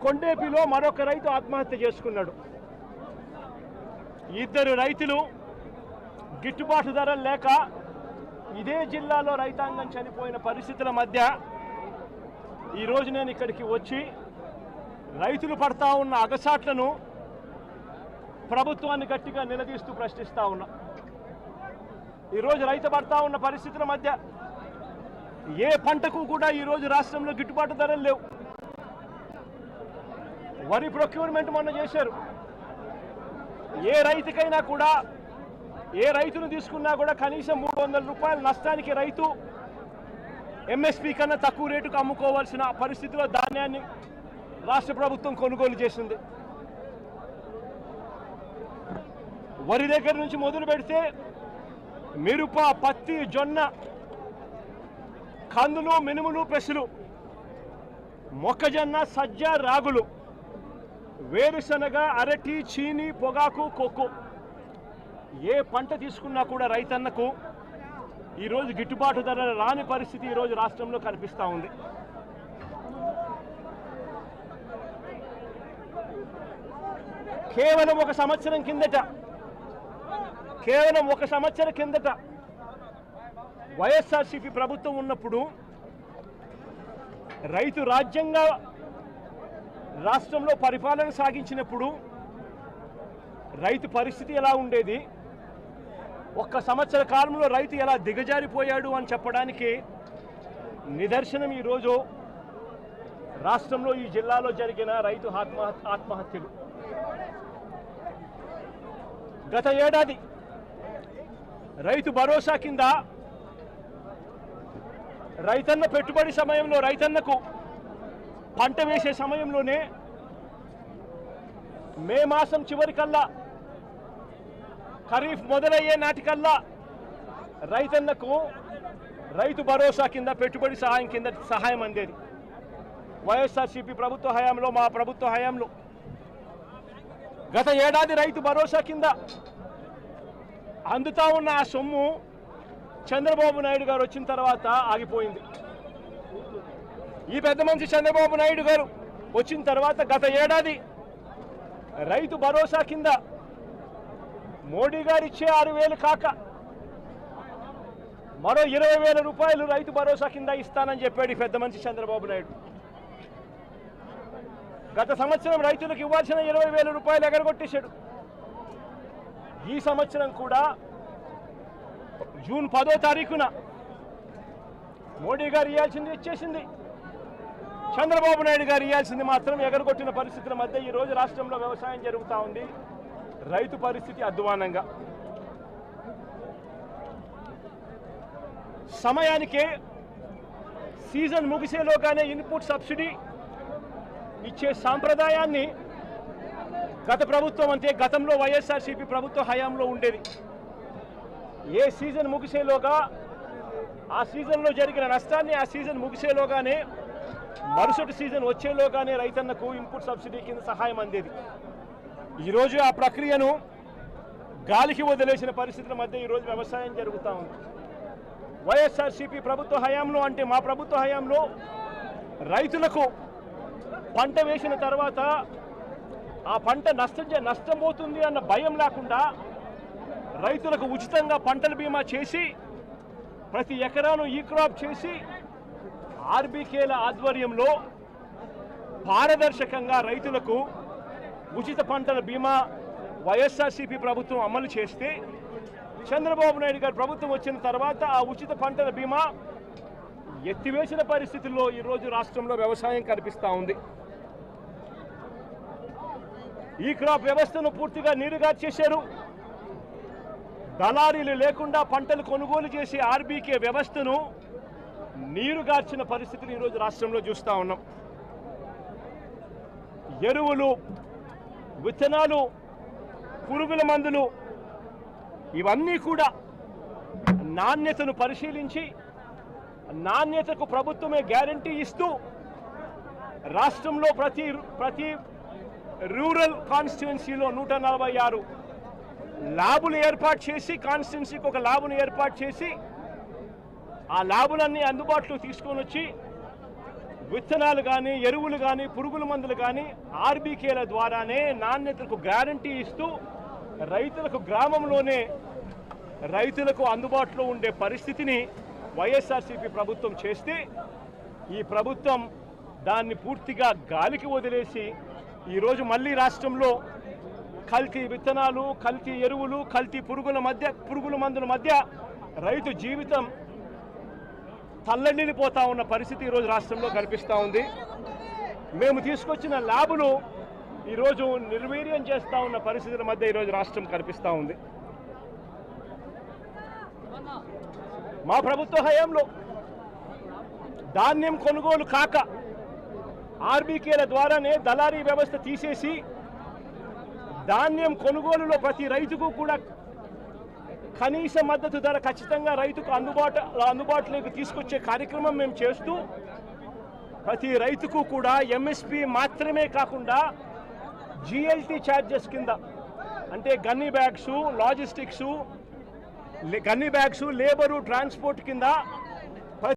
కొండేపిలో మరొక రైతు ఆత్మహత్య చేసుకున్నాడు. ఇద్దరు రైతులు గిట్టుబాటు ధరలు లేక ఇదే జిల్లాలో రైతాంగం చనిపోయిన పరిస్థితుల మధ్య ఈరోజు నేను ఇక్కడికి వచ్చి రైతులు పడతా ఉన్న అగసాట్లను ప్రభుత్వాన్ని గట్టిగా నిలదీస్తూ ప్రశ్నిస్తా ఉన్నా. ఈరోజు రైతు పడతా ఉన్న పరిస్థితుల మధ్య ఏ పంటకు కూడా ఈరోజు రాష్ట్రంలో గిట్టుబాటు ధరలు లేవు. వరి ప్రొక్యూర్మెంట్ మొన్న చేశారు. ఏ రైతుకైనా కూడా ఏ రైతును తీసుకున్నా కూడా కనీసం 300 రూపాయల నష్టానికి రైతు ఎంఎస్పీ కన్నా తక్కువ రేటుకు అమ్ముకోవాల్సిన పరిస్థితిలో ధాన్యాన్ని రాష్ట్ర ప్రభుత్వం కొనుగోలు చేసింది. వరి దగ్గర నుంచి మొదలు పెడితే మిరప, పత్తి, జొన్న, కందులు, మినుములు, పెసలు, మొక్కజొన్న, సజ్జ, రాగులు, వేరుశనగ, అరటి, చీని, పొగాకు, కొక్కు ఏ పంట తీసుకున్నా కూడా రైతన్నకు ఈరోజు గిట్టుబాటు ధర రాని పరిస్థితి ఈరోజు రాష్ట్రంలో కనిపిస్తూ ఉంది. కేవలం ఒక సంవత్సరం కిందట వైఎస్ఆర్సీపీ ప్రభుత్వం ఉన్నప్పుడు రైతు రాజ్యంగా రాష్ట్రంలో పరిపాలన సాగించినప్పుడు రైతు పరిస్థితి ఎలా ఉండేది, ఒక్క సంవత్సర కాలంలో రైతు ఎలా దిగజారిపోయాడు అని చెప్పడానికి నిదర్శనం ఈరోజు రాష్ట్రంలో ఈ జిల్లాలో జరిగిన రైతు ఆత్మహత్యలు. గత ఏడాది రైతు భరోసా కింద రైతన్న పెట్టుబడి సమయంలో రైతన్నకు పంట వేసే సమయంలోనే మే మాసం చివరికల్లా ఖరీఫ్ మొదలయ్యే నాటికల్లా రైతన్నకు రైతు భరోసా కింద పెట్టుబడి సహాయం కింద సహాయం అందేది. వైఎస్ఆర్సీపీ ప్రభుత్వ హయాంలో, మా ప్రభుత్వ హయాంలో గత ఏడాది రైతు భరోసా కింద అందుతా ఉన్న ఆ సొమ్ము చంద్రబాబు నాయుడు గారు వచ్చిన తర్వాత ఆగిపోయింది. ఈ పెద్ద మనిషి చంద్రబాబు నాయుడు గారు వచ్చిన తర్వాత గత ఏడాది రైతు భరోసా కింద మోడీ గారు ఇచ్చే 6,000 కాక మరో 20,000 రూపాయలు రైతు భరోసా కింద ఇస్తానని చెప్పాడు ఈ పెద్ద మనిషి చంద్రబాబు నాయుడు. గత సంవత్సరం రైతులకు ఇవ్వాల్సిన 20,000 రూపాయలు ఎగరగొట్టేశాడు. ఈ సంవత్సరం కూడా జూన్ 10వ తారీఖున మోడీ గారు ఇవ్వాల్సింది ఇచ్చేసింది, చంద్రబాబు నాయుడు గారు ఇవ్వాల్సింది మాత్రం ఎగరగొట్టిన పరిస్థితుల మధ్య ఈరోజు రాష్ట్రంలో వ్యవసాయం జరుగుతూ ఉంది. రైతు పరిస్థితి అధ్వానంగా. సమయానికే సీజన్ ముగిసేలోగానే ఇన్పుట్ సబ్సిడీ ఇచ్చే సాంప్రదాయాన్ని గత ప్రభుత్వం అంటే గతంలో వైఎస్ఆర్సీపీ ప్రభుత్వ హయాంలో ఉండేది. ఏ సీజన్ ముగిసేలోగా ఆ సీజన్లో జరిగిన నష్టాన్ని ఆ సీజన్ ముగిసేలోగానే మరుసటి సీజన్ వచ్చేలోగానే రైతన్నకు ఇన్పుట్ సబ్సిడీ కింద సహాయం అందేది. ఈరోజు ఆ ప్రక్రియను గాలికి వదిలేసిన పరిస్థితుల మధ్య ఈరోజు వ్యవసాయం జరుగుతూ ఉంది. వైఎస్ఆర్సీపీ ప్రభుత్వ హయాంలో అంటే మా ప్రభుత్వ హయాంలో రైతులకు పంట వేసిన తర్వాత ఆ పంట నష్టం పోతుంది అన్న భయం లేకుండా రైతులకు ఉచితంగా పంటల బీమా చేసి ప్రతి ఎకరాను ఈ క్రాప్ చేసి ఆర్బీకేల ఆధ్వర్యంలో పారదర్శకంగా రైతులకు ఉచిత పంటల బీమా వైఎస్ఆర్సీపీ ప్రభుత్వం అమలు చేస్తే చంద్రబాబు నాయుడు గారు ప్రభుత్వం వచ్చిన తర్వాత ఆ ఉచిత పంటల బీమా ఎత్తివేసిన పరిస్థితుల్లో ఈరోజు రాష్ట్రంలో వ్యవసాయం కనిపిస్తూ ఉంది. ఈ క్రాప్ వ్యవస్థను పూర్తిగా నీరుగార్చేశారు. దళారీలు లేకుండా పంటలు కొనుగోలు చేసే ఆర్బీకే వ్యవస్థను నీరుగార్చిన పరిస్థితిని ఈరోజు రాష్ట్రంలో చూస్తూ ఉన్నాం. ఎరువులు, విత్తనాలు, పురుగుల మందులు ఇవన్నీ కూడా నాణ్యతను పరిశీలించి నాణ్యతకు ప్రభుత్వమే గ్యారంటీ ఇస్తూ రాష్ట్రంలో ప్రతి రూరల్ కాన్స్టిట్యుయెన్సీలో 146 ల్యాబులు ఏర్పాటు చేసి కాన్స్టిట్యుయెన్సీకి ఒక ల్యాబ్ను ఏర్పాటు చేసి ఆ ల్యాబులన్నీ అందుబాటులో తీసుకొని వచ్చి విత్తనాలు కానీ ఎరువులు కానీ పురుగుల మందులు కానీ ఆర్బీకేల ద్వారానే నాణ్యతకు గ్యారంటీ ఇస్తూ రైతులకు గ్రామంలోనే రైతులకు అందుబాటులో ఉండే పరిస్థితిని వైఎస్ఆర్సీపీ ప్రభుత్వం చేస్తే ఈ ప్రభుత్వం దాన్ని పూర్తిగా గాలికి వదిలేసి ఈరోజు మళ్ళీ రాష్ట్రంలో కల్తీ విత్తనాలు, కల్తీ ఎరువులు, కల్తీ పురుగుల మందుల మధ్య రైతు జీవితం తల్లడిల్లిపోతా ఉన్న పరిస్థితి ఈరోజు రాష్ట్రంలో కనిపిస్తూ ఉంది. మేము తీసుకొచ్చిన ల్యాబులు ఈరోజు నిర్వీర్యం చేస్తూ ఉన్న పరిస్థితుల మధ్య ఈరోజు రాష్ట్రం కనిపిస్తూ ఉంది. మా ప్రభుత్వ హయాంలో ధాన్యం కొనుగోలు కాక ఆర్బీకేల ద్వారానే దళారీ వ్యవస్థ తీసేసి ధాన్యం కొనుగోలులో ప్రతి రైతుకు కూడా కనీస మద్దతు ధర ఖచ్చితంగా రైతుకు అందుబాటులోకి తీసుకొచ్చే కార్యక్రమం మేము చేస్తూ ప్రతి రైతుకు కూడా ఎంఎస్పి మాత్రమే కాకుండా జిఎల్టీ ఛార్జెస్ కింద అంటే gunny bags, logistics, gunny bags, labour, transport కింద